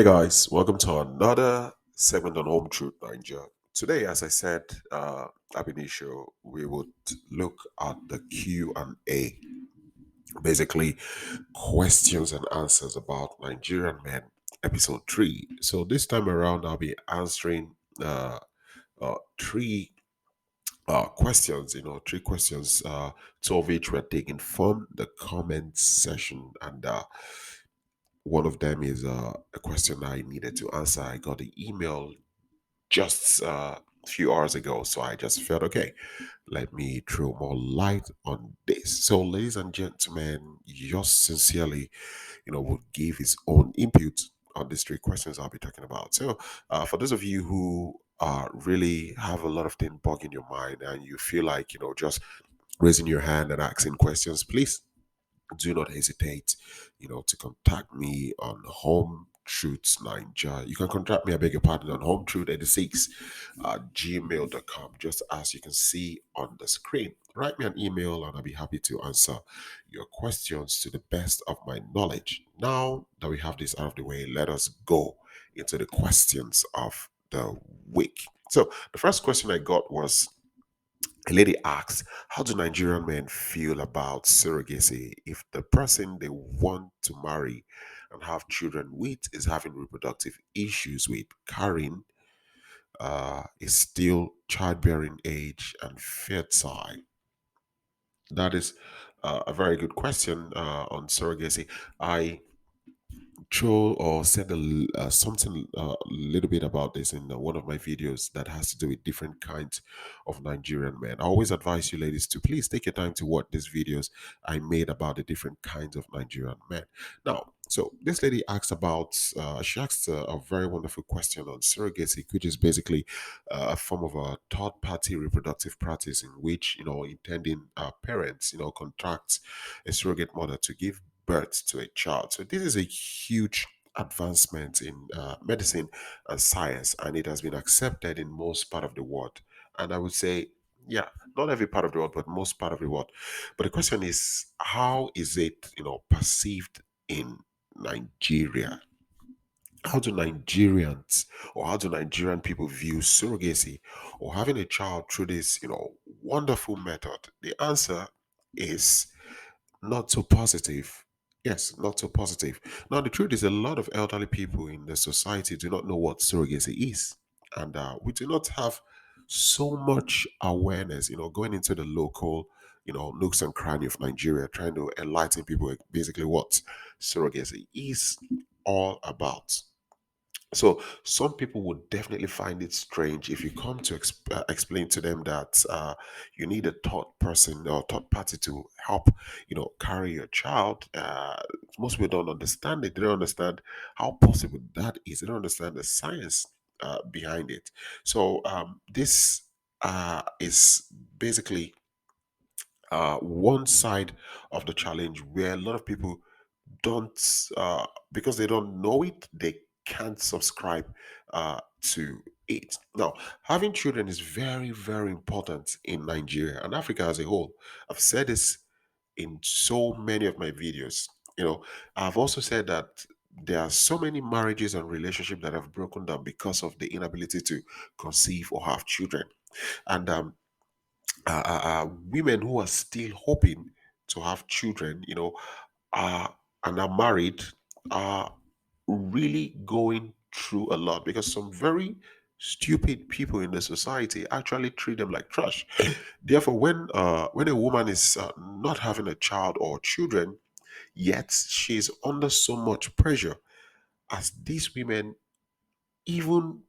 Hey guys, welcome to another segment on Home Truth Nigeria. Today, as I said, ab initio, we would look at the Q and A, basically questions and answers about Nigerian men, episode 3. So this time around, I'll be answering three questions. Three questions. Two of which were taken from the comments section, and one of them is a question I needed to answer. I got the email just a few hours ago. So I just felt, okay, let me throw more light on this. So, ladies and gentlemen, yours sincerely, would give his own input on these three questions I'll be talking about. So, for those of you who really have a lot of things bugging your mind and you feel like, just raising your hand and asking questions, please do not hesitate, to contact me on Home Truths Nigeria. You can contact me, I beg your pardon, on Home Truth 86 at gmail.com, just as you can see on the screen. Write me an email and I'll be happy to answer your questions to the best of my knowledge. Now that we have this out of the way, let us go into the questions of the week. So the first question I got was, a lady asked, how do Nigerian men feel about surrogacy if the person they want to marry and have children with is having reproductive issues with carrying, is still childbearing age and fertile? That is a very good question on surrogacy. I throw or said something a little bit about this in one of my videos that has to do with different kinds of Nigerian men. I always advise you ladies to please take your time to watch these videos I made about the different kinds of Nigerian men. Now, so this lady asked about, she asked a very wonderful question on surrogacy, which is basically a form of a third party reproductive practice in which, intending parents, contract a surrogate mother to give birth to a child. So this is a huge advancement in medicine and science, and it has been accepted in most part of the world. And I would say, yeah, not every part of the world, but most part of the world. But the question is, how is it, perceived in Nigeria? How do Nigerians or how do Nigerian people view surrogacy or having a child through this, wonderful method? The answer is not so positive. Yes, not so positive. Now, the truth is, a lot of elderly people in the society do not know what surrogacy is. And we do not have so much awareness, going into the local, nooks and crannies of Nigeria, trying to enlighten people basically what surrogacy is all about. So some people would definitely find it strange if you come to explain to them that you need a third person or third party to help, carry your child. Most people don't understand it. They don't understand how possible that is. They don't understand the science behind it. So this is basically one side of the challenge where a lot of people don't because they don't know it, they can't subscribe to it. Now, having children is very, very important in Nigeria and Africa as a whole. I've said this in so many of my videos. I've also said that there are so many marriages and relationships that have broken down because of the inability to conceive or have children. And women who are still hoping to have children, are and are married, are really going through a lot because some very stupid people in the society actually treat them like trash. Therefore, when a woman is not having a child or children, yet she's under so much pressure, as these women even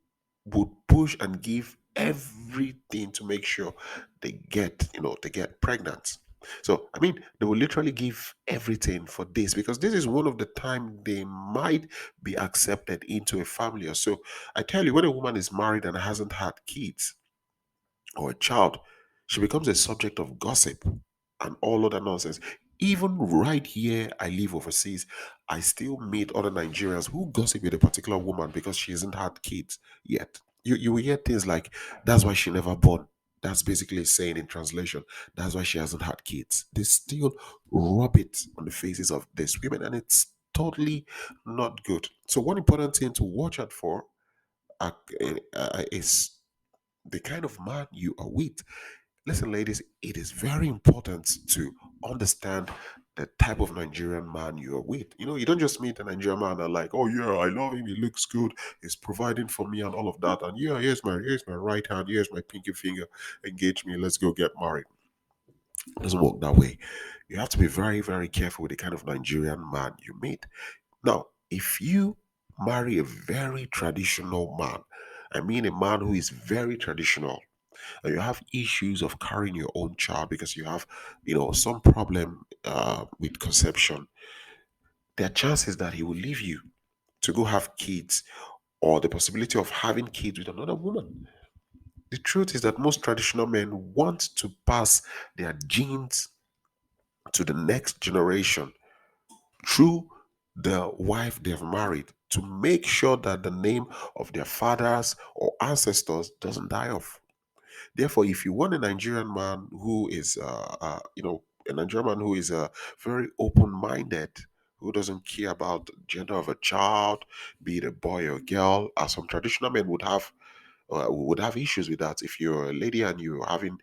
would push and give everything to make sure they get pregnant. So I mean, they will literally give everything for this because this is one of the time they might be accepted into a family or so. I tell you, when a woman is married and hasn't had kids or a child, she becomes a subject of gossip and all other nonsense. Even right here, I live overseas, I still meet other Nigerians who gossip with a particular woman because she hasn't had kids yet. You will hear things like, that's why she never born. That's basically saying in translation, that's why she hasn't had kids. They still rub it on the faces of these women, and it's totally not good. So one important thing to watch out for uh, is the kind of man you are with. Listen, ladies, it is very important to understand the type of Nigerian man you are with. You know, you don't just meet a Nigerian man and like, oh yeah, I love him, he looks good, he's providing for me and all of that. And yeah, here's my right hand, here's my pinky finger, engage me, let's go get married. It doesn't work that way. You have to be very, very careful with the kind of Nigerian man you meet. Now, if you marry a very traditional man, I mean a man who is very traditional, and you have issues of carrying your own child because you have, some problem with conception, there are chances that he will leave you to go have kids or the possibility of having kids with another woman. The truth is that most traditional men want to pass their genes to the next generation through the wife they've married to make sure that the name of their fathers or ancestors doesn't die off. Therefore, if you want a Nigerian man who is, a Nigerian man who is very open-minded, who doesn't care about the gender of a child, be it a boy or girl, as some traditional men would have issues with that. If you're a lady and you're having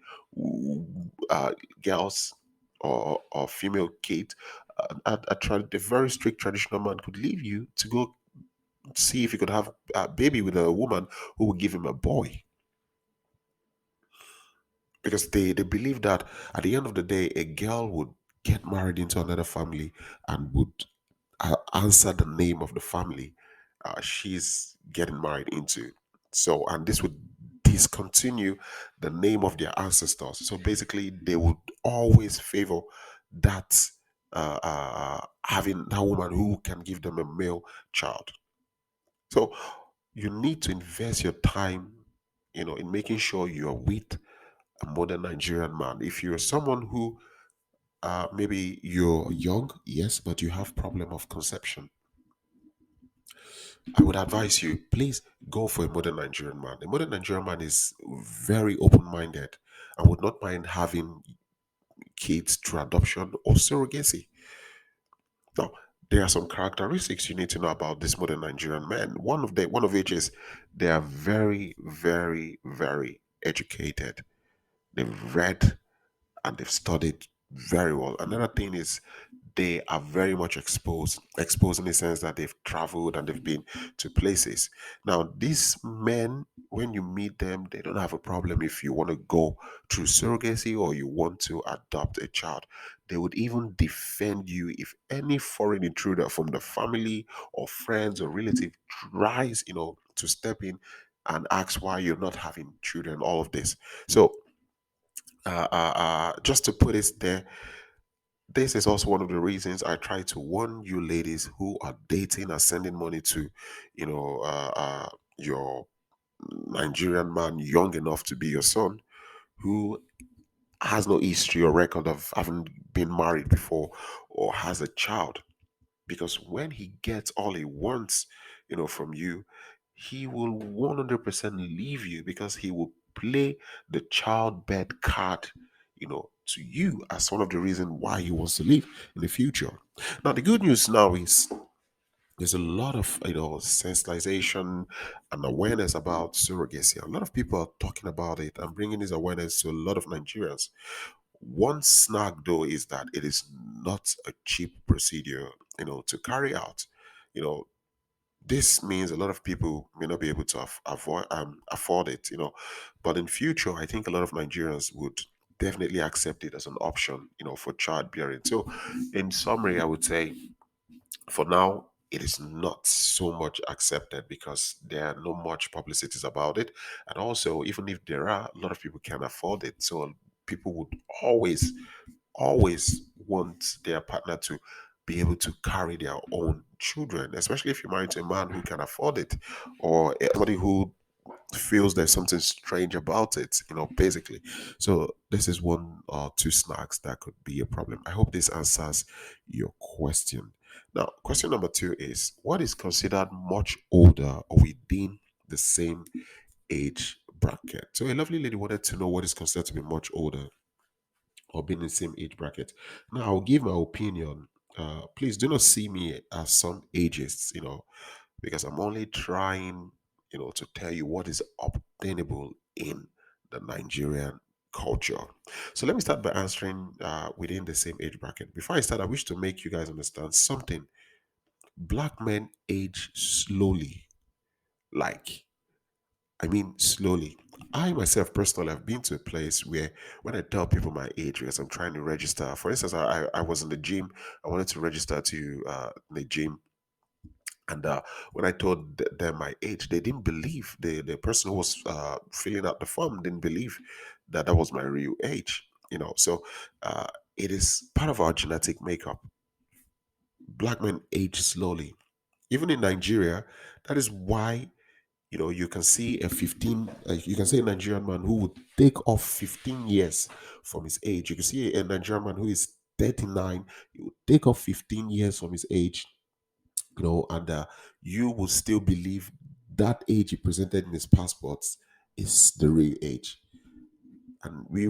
girls or female kids, a very strict traditional man could leave you to go see if he could have a baby with a woman who would give him a boy, because they believe that at the end of the day a girl would get married into another family and would answer the name of the family she's getting married into. So, and this would discontinue the name of their ancestors. So basically they would always favor that having that woman who can give them a male child. So you need to invest your time, in making sure you're with a modern Nigerian man. If you're someone who maybe you're young, yes, but you have problem of conception, I would advise you, please go for a modern Nigerian man. A modern Nigerian man is very open-minded and would not mind having kids through adoption or surrogacy. Now, there are some characteristics you need to know about this modern Nigerian men. One of which is they are very, very, very educated. They've read and they've studied very well. Another thing is they are very much exposed in the sense that they've traveled and they've been to places. Now, these men, when you meet them, they don't have a problem if you want to go through surrogacy or you want to adopt a child. They would even defend you if any foreign intruder from the family or friends or relative tries, to step in and ask why you're not having children, all of this. So, just to put it there, this is also one of the reasons I try to warn you ladies who are dating and sending money to, your Nigerian man young enough to be your son, who has no history or record of having been married before or has a child. Because when he gets all he wants, from you, he will 100% leave you because he will play the childbed card, to you as one of the reasons why he wants to leave in the future. Now, the good news now is there's a lot of sensitization and awareness about surrogacy. A lot of people are talking about it and bringing this awareness to a lot of Nigerians. One snag though is that it is not a cheap procedure, to carry out. You know, this means a lot of people may not be able to afford it. But in future, I think a lot of Nigerians would definitely accept it as an option, for childbearing. So, in summary, I would say for now it is not so much accepted because there are no much publicities about it, and also even if there are, a lot of people can afford it. So people would always want their partner to be able to carry their own children, especially if you're married to a man who can afford it, or somebody who feels there's something strange about it, basically. So this is one or two snacks that could be a problem. I hope this answers your question. Now, question number two is, what is considered much older or within the same age bracket? So a lovely lady wanted to know what is considered to be much older or being in the same age bracket. Now, I'll give my opinion. Please do not see me as some ageist, because I'm only trying, to tell you what is obtainable in the Nigerian culture. So let me start by answering within the same age bracket. Before I start, I wish to make you guys understand something. Black men age slowly, like slowly. I myself personally have been to a place where when I tell people my age because I'm trying to register, for instance, I was in the gym, I wanted to register to the gym, and when I told them my age, they didn't believe. The person who was filling out the form didn't believe that that was my real age. So uh, it is part of our genetic makeup. Black men age slowly. Even in Nigeria, that is why you can see you can see a Nigerian man who would take off 15 years from his age. You can see a Nigerian man who is 39, he would take off 15 years from his age, and you will still believe that age he presented in his passports is the real age. And we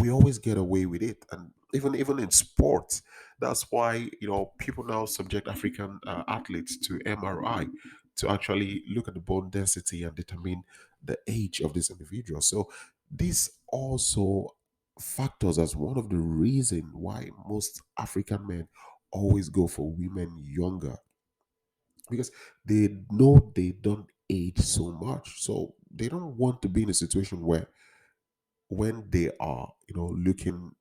always get away with it. And even in sports, that's why people now subject African athletes to MRI to actually look at the bone density and determine the age of this individual. So this also factors as one of the reason why most African men always go for women younger, because they know they don't age so much, so they don't want to be in a situation where when they are looking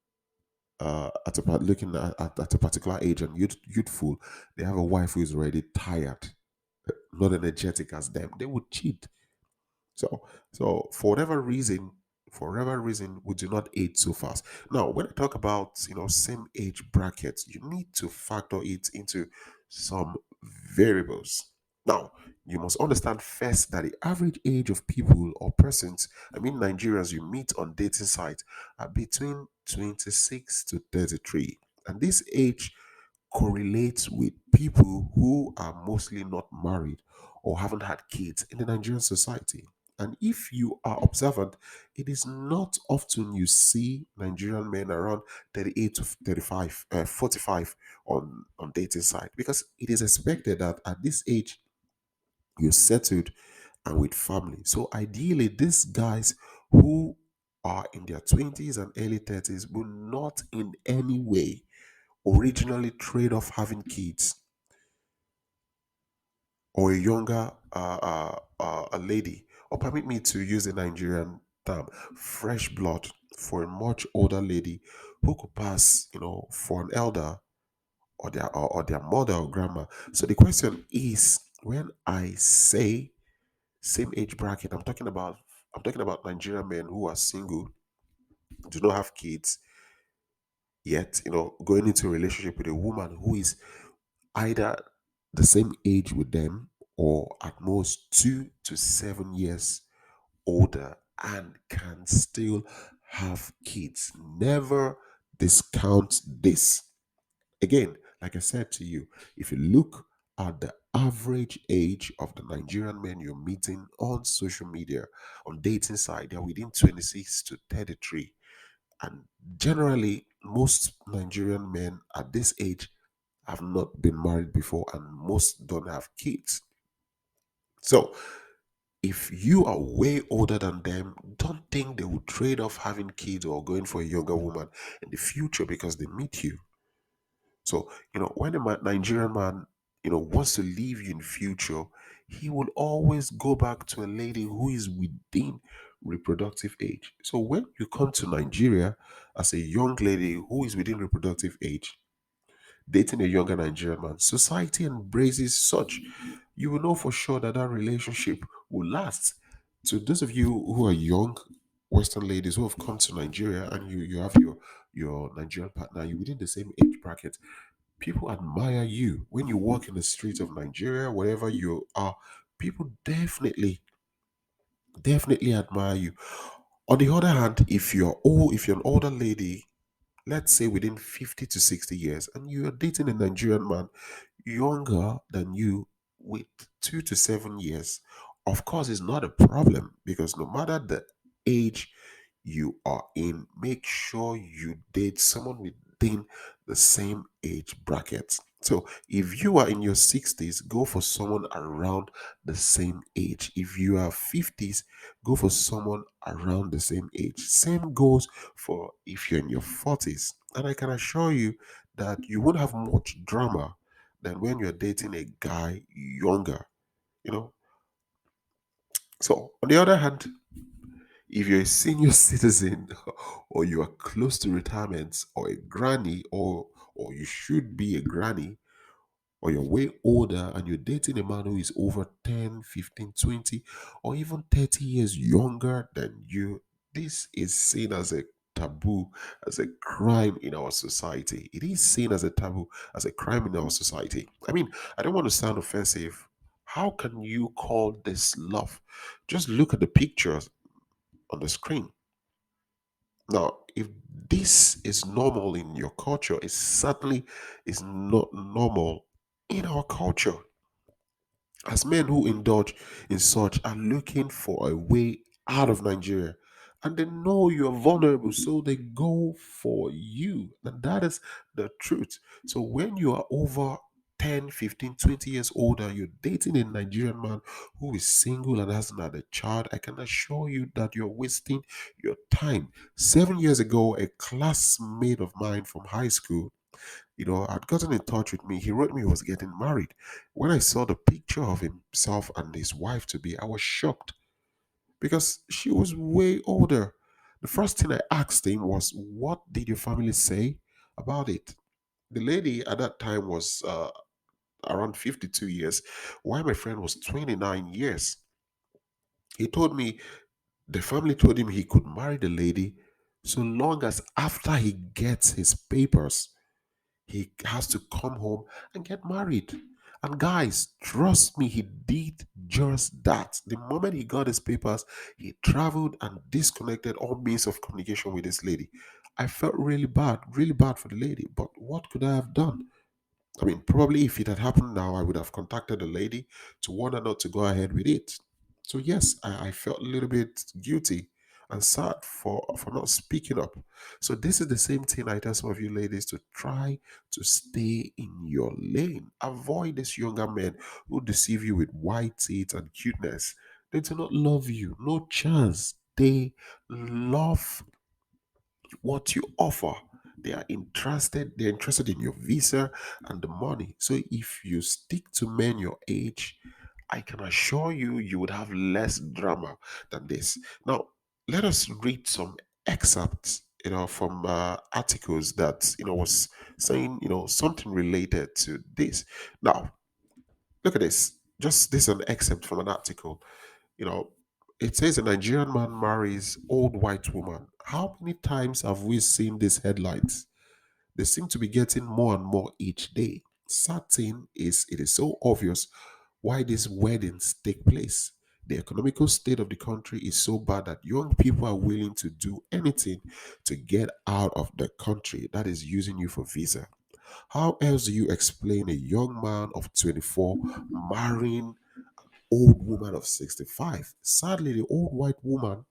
at a particular age and youthful, they have a wife who is already tired, not energetic as them, they would cheat. So for whatever reason, we do not age so fast. Now, when I talk about same age brackets, you need to factor it into some variables. Now, you must understand first that the average age of people or persons, I mean Nigerians you meet on dating sites, are between 26 to 33. And this age correlates with people who are mostly not married or haven't had kids in the Nigerian society. And if you are observant, it is not often you see Nigerian men around 38 to 35, 45 on dating site, because it is expected that at this age you're settled and with family. So ideally, these guys who are in their 20s and early 30s will not in any way originally trade off having kids or a younger a lady, or permit me to use a Nigerian term, fresh blood, for a much older lady who could pass, for an elder or their mother or grandma. So the question is, when I say same age bracket, I'm talking about Nigerian men who are single, do not have kids yet, going into a relationship with a woman who is either the same age with them or at most 2 to 7 years older and can still have kids. Never discount this. Again, like I said to you, if you look at the average age of the Nigerian men you're meeting on social media, on dating site, they're within 26 to 33. And generally, most Nigerian men at this age have not been married before, and most don't have kids. So if you are way older than them, don't think they will trade off having kids or going for a younger woman in the future because they meet you. So, when a Nigerian man, wants to leave you in future, he will always go back to a lady who is within reproductive age. So when you come to Nigeria as a young lady who is within reproductive age, dating a younger Nigerian man, society embraces such. You will know for sure that that relationship will last. So those of you who are young Western ladies who have come to Nigeria, and you have your Nigerian partner, you're within the same age bracket, people admire you when you walk in the streets of Nigeria, wherever you are. People definitely admire you. On the other hand, if you're an older lady, let's say within 50 to 60 years, and you're dating a Nigerian man younger than you with 2 to 7 years, of course, it's not a problem, because no matter the age you are in, make sure you date someone within the same age bracket. So if you are in your 60s, go for someone around the same age. If you are 50s, go for someone around the same age. Same goes for if you're in your 40s. And I can assure you that you won't have much drama than when you're dating a guy younger, you know. So on the other hand, if you're a senior citizen or you are close to retirement or a granny or you should be a granny, or you're way older and you're dating a man who is over 10, 15, 20, or even 30 years younger than you, this is seen as a taboo, as a crime in our society. It is seen as a taboo, as a crime in our society. I mean, I don't want to sound offensive. How can you call this love? Just look at the pictures on the screen. Now, if this is normal in your culture, it certainly is not normal in our culture. As men who indulge in such are looking for a way out of Nigeria and they know you're vulnerable, so they go for you. And that is the truth. So when you are over 10, 15, 20 years older, you're dating a Nigerian man who is single and hasn't had a child, I can assure you that you're wasting your time. 7 years ago, a classmate of mine from high school had gotten in touch with me. He wrote me he was getting married. When I saw the picture of himself and his wife to be, I was shocked because she was way older. The first thing I asked him was, "What did your family say about it?" The lady at that time was around 52 years, while my friend was 29 years. He told me the family told him he could marry the lady so long as after he gets his papers he has to come home and get married. And guys, trust me, he did just that. The moment he got his papers, he traveled and disconnected all means of communication with this lady. I felt really bad for the lady. But what could I have done? I mean, probably if it had happened now, I would have contacted the lady to warn her not to go ahead with it. So yes, I felt a little bit guilty and sad for not speaking up. So this is the same thing I tell some of you ladies to try to stay in your lane. Avoid these younger men who deceive you with white teeth and cuteness. They do not love you. No chance. They love what you offer. They're interested in your visa and the money. So if you stick to men your age, I can assure you you would have less drama than this. Now, let us read some excerpts from articles that was saying something related to this. Now, look at this. Just this is an excerpt from an article. you know, it says a Nigerian man marries old white woman. How many times have we seen these headlines? They seem to be getting more and more each day. Certain is it is so obvious why these weddings take place. The economical state of the country is so bad that young people are willing to do anything to get out of the country that is using you for visa. How else do you explain a young man of 24 marrying old woman of 65? Sadly, the old white woman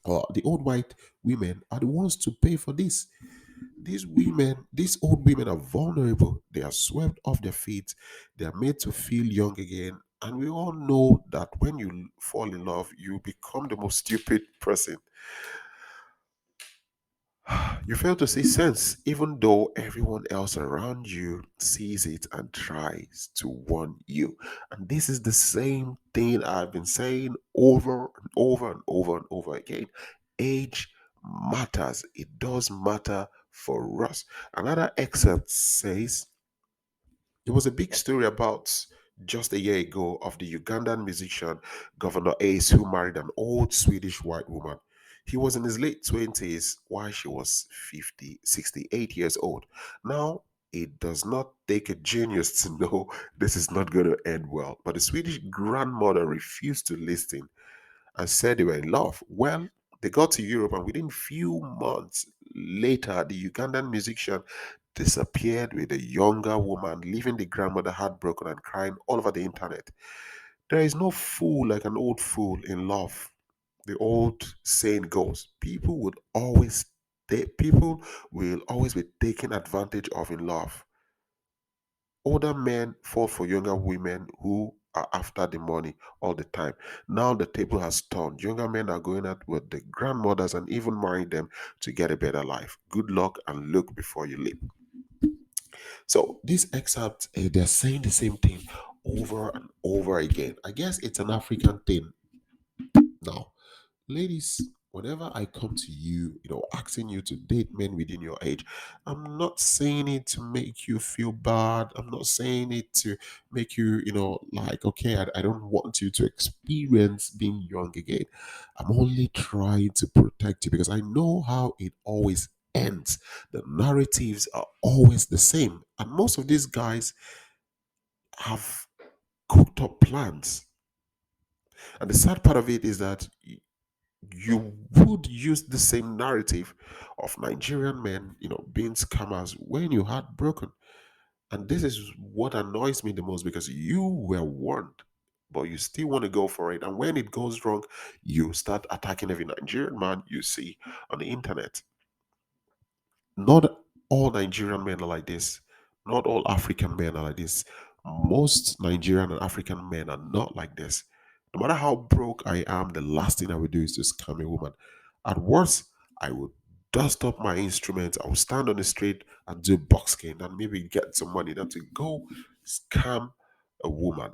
or the old white women are the ones to pay for this. These old women are vulnerable. They are swept off their feet. They are made to feel young again. And we all know that when you fall in love, you become the most stupid person. You fail to see sense, even though everyone else around you sees it and tries to warn you. And this is the same thing I've been saying over and over and over and over again. Age matters, it does matter for us. Another excerpt says, there was a big story about just a year ago of the Ugandan musician Governor Ace who married an old Swedish white woman. He was in his late 20s while she was 50, 68 years old. Now, it does not take a genius to know this is not going to end well. But the Swedish grandmother refused to listen and said they were in love. Well, they got to Europe, and within few months later, the Ugandan musician disappeared with a younger woman, leaving the grandmother heartbroken and crying all over the internet. There is no fool like an old fool in love. The old saying goes, people will always be taken advantage of in love. Older men fall for younger women who are after the money all the time. Now the table has turned. Younger men are going out with the grandmothers and even marrying them to get a better life. Good luck and look before you leap. So these excerpts, they're saying the same thing over and over again. I guess it's an African thing now. Ladies, whenever I come to you, asking you to date men within your age, I'm not saying it to make you feel bad. I'm not saying it to make you, like, okay, I don't want you to experience being young again. I'm only trying to protect you because I know how it always ends. The narratives are always the same. And most of these guys have cooked up plans. And the sad part of it is that you would use the same narrative of Nigerian men, being scammers when you had broken. And this is what annoys me the most because you were warned, but you still want to go for it. And when it goes wrong, you start attacking every Nigerian man you see on the internet. Not all Nigerian men are like this. Not all African men are like this. Most Nigerian and African men are not like this. No matter how broke I am, the last thing I would do is to scam a woman. At worst, I would dust up my instruments. I would stand on the street and do busking and maybe get some money than to go scam a woman.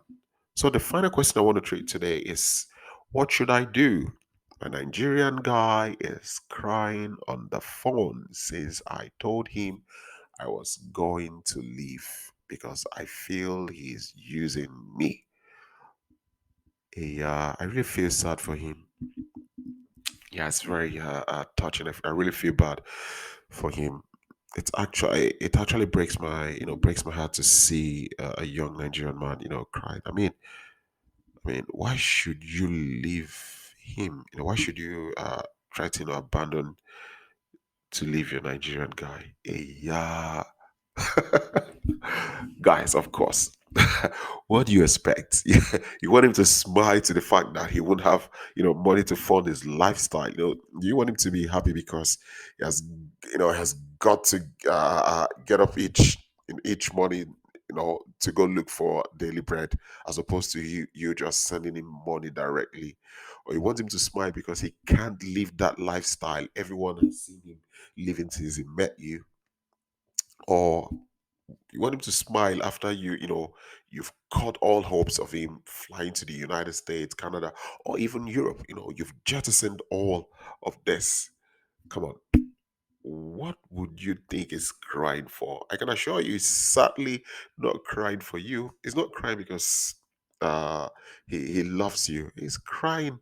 So the final question I want to treat today is, what should I do? A Nigerian guy is crying on the phone, says I told him I was going to leave because I feel he's using me. I really feel sad for him. Yeah, it's very touching. I really feel bad for him. It actually breaks my heart to see a young Nigerian man crying. I mean, why should you leave him? Why should you try to abandon to leave your Nigerian guy? Yeah. Guys, of course. What do you expect? You want him to smile to the fact that he won't have, money to fund his lifestyle. Do you want him to be happy because he has got to get up each morning, to go look for daily bread, as opposed to you just sending him money directly? Or you want him to smile because he can't live that lifestyle everyone has seen him living since he met you? Or you want him to smile after you've cut all hopes of him flying to the United States, Canada, or even Europe? You've jettisoned all of this. Come on, what would you think is crying for? I can assure you, he's sadly not crying for you. He's not crying because he loves you. He's crying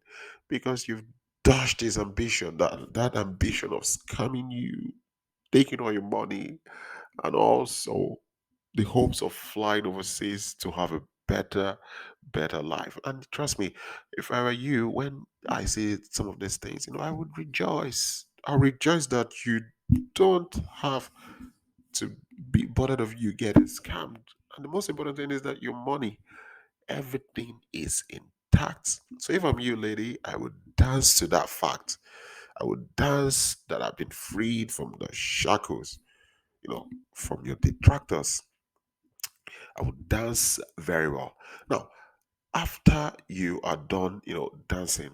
because you've dashed his ambition, that ambition of scamming you, taking all your money, and also the hopes of flying overseas to have a better life. And trust me, if I were you, when I see some of these things, I would rejoice. I'll rejoice that you don't have to be bothered of you getting scammed. And the most important thing is that your money, everything is intact. So if I'm you, lady, I would dance to that fact. I would dance that I've been freed from the shackles, from your detractors. I would dance very well. Now, after you are done, dancing,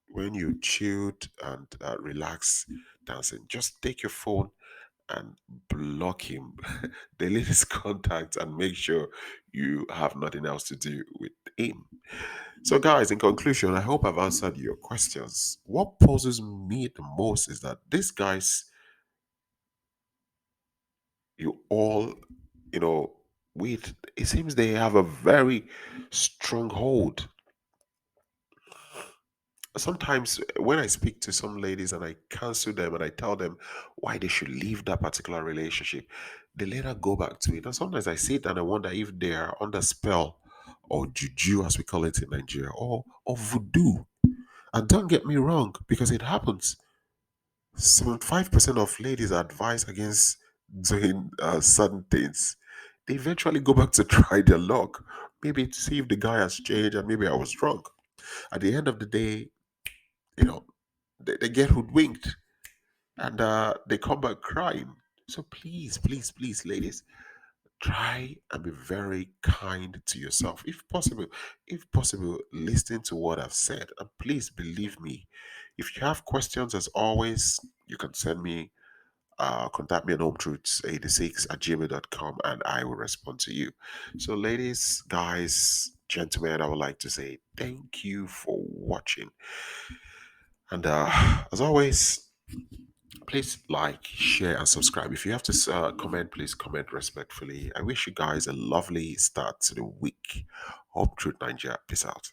when you chilled and relax dancing, just take your phone and block him, delete his contact, and make sure you have nothing else to do with him. So, guys, in conclusion, I hope I've answered your questions. What puzzles me the most is that these guys, you all, you know, with it seems they have a very strong hold. Sometimes when I speak to some ladies and I counsel them and I tell them why they should leave that particular relationship, they later go back to it. And sometimes I sit and I wonder if they are under spell or juju, as we call it in Nigeria, or voodoo. And don't get me wrong, because it happens. 75% of ladies are advised against doing certain things. They eventually go back to try their luck, maybe to see if the guy has changed and maybe I was wrong. At the end of the day, you know, they get hoodwinked and they come back crying. So please, please, please, ladies, try and be very kind to yourself if possible. If possible, listen to what I've said, and please believe me. If you have questions, as always, you can send me contact me on hometruths86 at gmail.com, and I will respond to you. So ladies, guys, gentlemen, I would like to say thank you for watching, and as always, please like, share, and subscribe. If you have to comment, please comment respectfully. I wish you guys a lovely start to the week. Hope Truth Nigeria. Peace out.